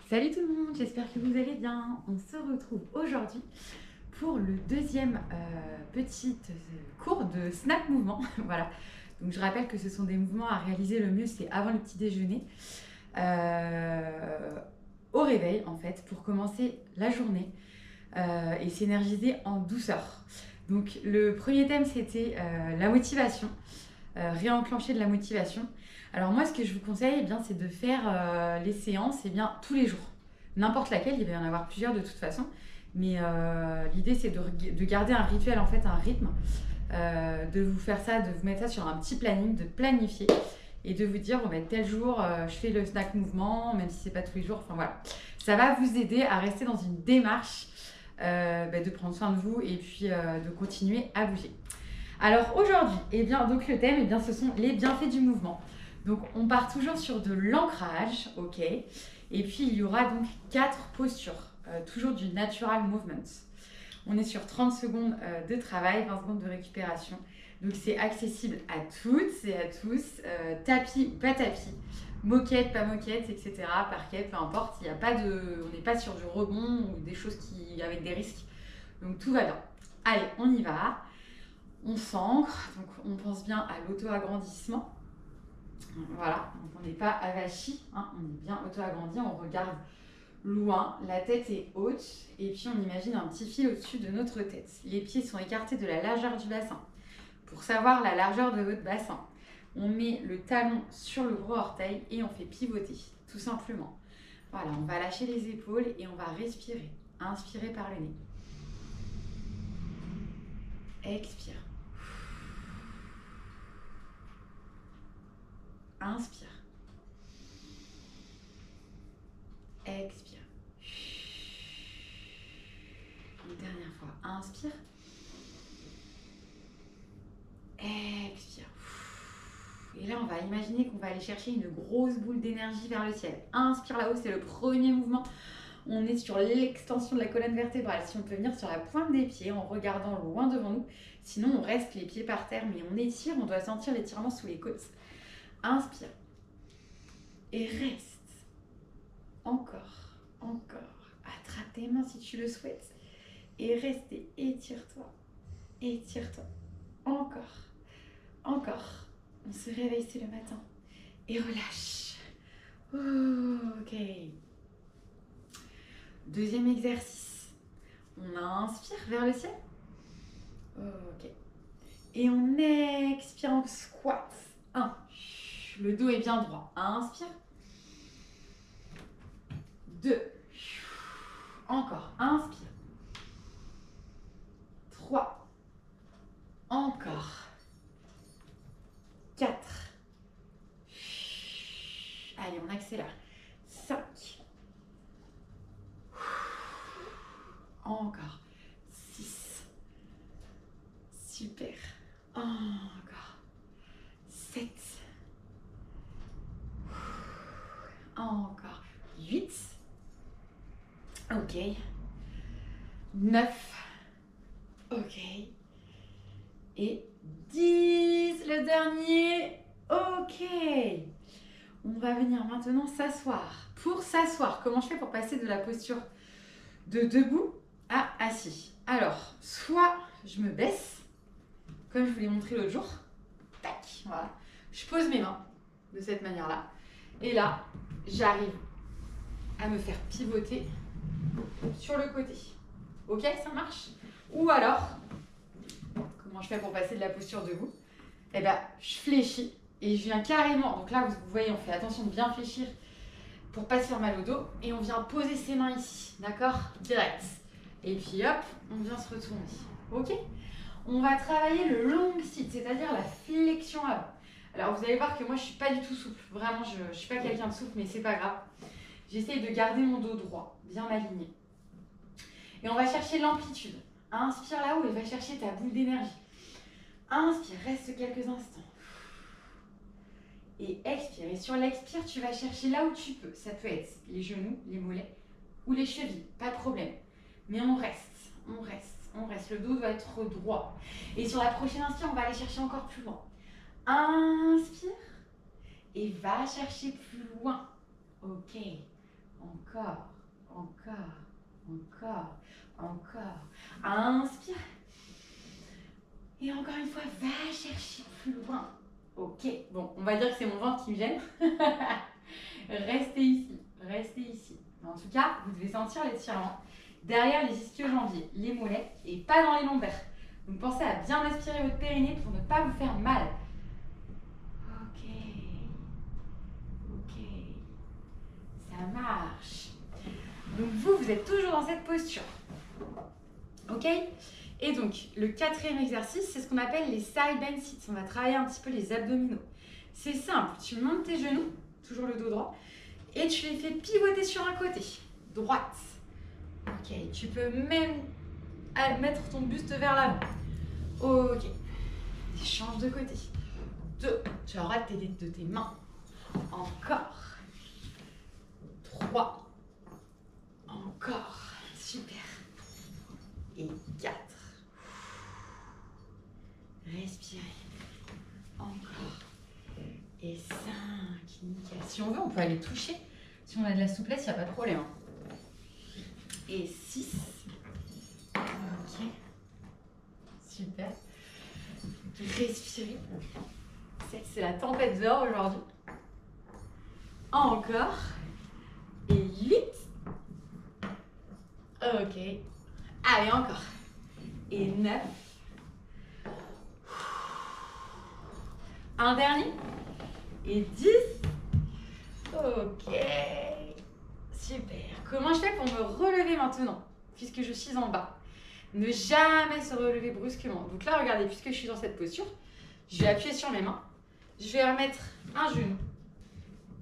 Salut tout le monde, j'espère que vous allez bien. On se retrouve aujourd'hui pour le deuxième petit cours de Snap Mouvement. Voilà. Donc je rappelle que ce sont des mouvements à réaliser le mieux, c'est avant le petit déjeuner, au réveil en fait, pour commencer la journée et s'énergiser en douceur. Donc le premier thème c'était la motivation, réenclencher de la motivation. Alors moi, ce que je vous conseille, eh bien, c'est de faire les séances tous les jours. N'importe laquelle, il va y en avoir plusieurs de toute façon. Mais l'idée, c'est de garder un rituel, en fait, un rythme. De vous faire ça, de vous mettre ça sur un petit planning, de planifier. Et de vous dire, bon, ben, tel jour, je fais le snack mouvement, même si c'est pas tous les jours. Enfin voilà. Ça va vous aider à rester dans une démarche de prendre soin de vous et puis de continuer à bouger. Alors aujourd'hui, eh bien, donc le thème, eh bien, ce sont les bienfaits du mouvement. Donc on part toujours sur de l'ancrage, ok. Et puis il y aura donc 4 postures, toujours du natural movement. On est sur 30 secondes de travail, 20 secondes de récupération. Donc c'est accessible à toutes et à tous, tapis ou pas tapis, moquette, pas moquette, etc. Parquet, peu importe. Il y a pas de, on n'est pas sur du rebond ou des choses avec des risques. Donc tout va bien. Allez, on y va. On s'ancre, donc on pense bien à l'auto-agrandissement. Voilà, donc on n'est pas avachi, hein, on est bien auto-agrandi, on regarde loin, la tête est haute et puis on imagine un petit fil au-dessus de notre tête. Les pieds sont écartés de la largeur du bassin. Pour savoir la largeur de votre bassin, on met le talon sur le gros orteil et on fait pivoter, tout simplement. Voilà, on va lâcher les épaules et on va respirer. Inspirer par le nez. Expire. Inspire. Expire. Une dernière fois. Inspire. Expire. Et là, on va imaginer qu'on va aller chercher une grosse boule d'énergie vers le ciel. Inspire là-haut, c'est le premier mouvement. On est sur l'extension de la colonne vertébrale. Si on peut venir sur la pointe des pieds en regardant loin devant nous. Sinon, on reste les pieds par terre, mais on étire. On doit sentir l'étirement sous les côtes. Inspire. Et reste. Encore, encore. Attrape tes mains si tu le souhaites. Et reste et étire-toi. Étire-toi. Encore. Encore. On se réveille, c'est le matin. Et relâche. Ok. Deuxième exercice. On inspire vers le ciel. Ok. Et on expire en squat. 1. Le dos est bien droit. Inspire. 2. Encore. Inspire. 3. Encore. 4. Allez, on accélère. 5. Encore. 6. Super. Encore. 7. Encore. 8. Ok. 9. Ok. Et 10. Le dernier. Ok. On va venir maintenant s'asseoir. Pour s'asseoir, comment je fais pour passer de la posture de debout à assis? Alors, soit je me baisse, comme je vous l'ai montré l'autre jour. Tac, voilà. Je pose mes mains de cette manière-là. Et là, j'arrive à me faire pivoter sur le côté. Ok, ça marche? Ou alors, comment je fais pour passer de la posture debout? Eh bien, je fléchis et je viens carrément. Donc là, vous voyez, on fait attention de bien fléchir pour pas se faire mal au dos. Et on vient poser ses mains ici, d'accord? Direct. Et puis hop, on vient se retourner. Ok? On va travailler le long sit, c'est-à-dire la flexion avant. Alors vous allez voir que moi je suis pas du tout souple. Vraiment, je suis pas quelqu'un de souple, mais c'est pas grave. J'essaye de garder mon dos droit, bien aligné. Et on va chercher l'amplitude. Inspire là-haut et va chercher ta boule d'énergie. Inspire, reste quelques instants. Et expire. Et sur l'expire, tu vas chercher là où tu peux. Ça peut être les genoux, les mollets ou les chevilles, pas de problème. Mais on reste, on reste, on reste. Le dos doit être droit. Et sur la prochaine inspire, on va aller chercher encore plus loin. Inspire et va chercher plus loin. Ok. Encore, encore, encore, encore. Inspire. Et encore une fois, va chercher plus loin. Ok, bon, on va dire que c'est mon ventre qui me gêne. Restez ici, restez ici. En tout cas, vous devez sentir l'étirement derrière les ischio-jambiers, les mollets et pas dans les lombaires. Donc pensez à bien aspirer votre périnée pour ne pas vous faire mal. Ok, ok, ça marche. Donc vous êtes toujours dans cette posture. Ok? Et donc, le quatrième exercice, c'est ce qu'on appelle les side bend sits. On va travailler un petit peu les abdominaux. C'est simple, tu montes tes genoux, toujours le dos droit, et tu les fais pivoter sur un côté, droite. Ok, tu peux même mettre ton buste vers l'avant. Ok, change de côté. 2, tu auras tes de tes mains. Encore. 3. Encore. Super. Et 4. Respirez. Encore. Et 5. Nickel. Si on veut, on peut aller toucher. Si on a de la souplesse, il n'y a pas de problème. Et 6. Ok. Super. Respirez. C'est la tempête dehors aujourd'hui. Encore. Et 8. Ok. Allez, encore. Et 9. Un dernier. Et 10. Ok. Super. Comment je fais pour me relever maintenant, puisque je suis en bas? Ne jamais se relever brusquement. Donc là, regardez, puisque je suis dans cette posture, je vais appuyer sur mes mains. Je vais remettre un genou.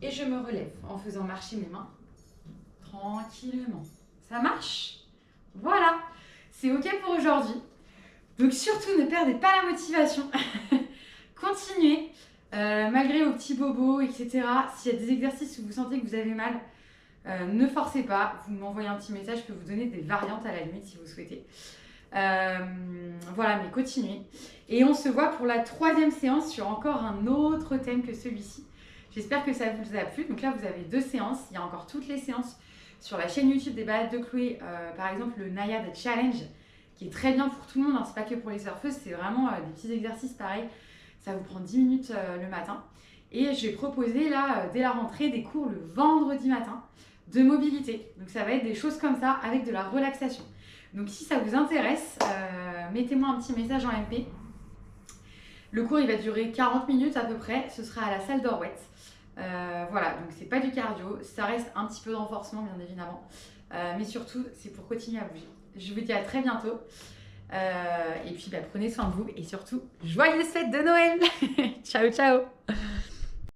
Et je me relève en faisant marcher mes mains tranquillement. Ça marche? Voilà. C'est ok pour aujourd'hui. Donc surtout, ne perdez pas la motivation. Continuez. Malgré vos petits bobos, etc. S'il y a des exercices où vous sentez que vous avez mal, ne forcez pas. Vous m'envoyez un petit message, je peux vous donner des variantes à la limite si vous souhaitez. Voilà, mais continuez. Et on se voit pour la 3e séance sur encore un autre thème que celui-ci. J'espère que ça vous a plu. Donc là, vous avez 2 séances. Il y a encore toutes les séances sur la chaîne YouTube des balades de Chloé. Par exemple, le Nayad Challenge, qui est très bien pour tout le monde. Hein. C'est pas que pour les surfeuses, c'est vraiment des petits exercices pareils. Ça vous prend 10 minutes le matin. Et j'ai proposé là, dès la rentrée, des cours le vendredi matin de mobilité. Donc ça va être des choses comme ça avec de la relaxation. Donc si ça vous intéresse, mettez-moi un petit message en MP. Le cours il va durer 40 minutes à peu près. Ce sera à la salle d'Orwet. Voilà, donc c'est pas du cardio. Ça reste un petit peu de renforcement bien évidemment. Mais surtout, c'est pour continuer à bouger. Je vous dis à très bientôt. Et puis prenez soin de vous et surtout, joyeuses fêtes de Noël. Ciao, ciao.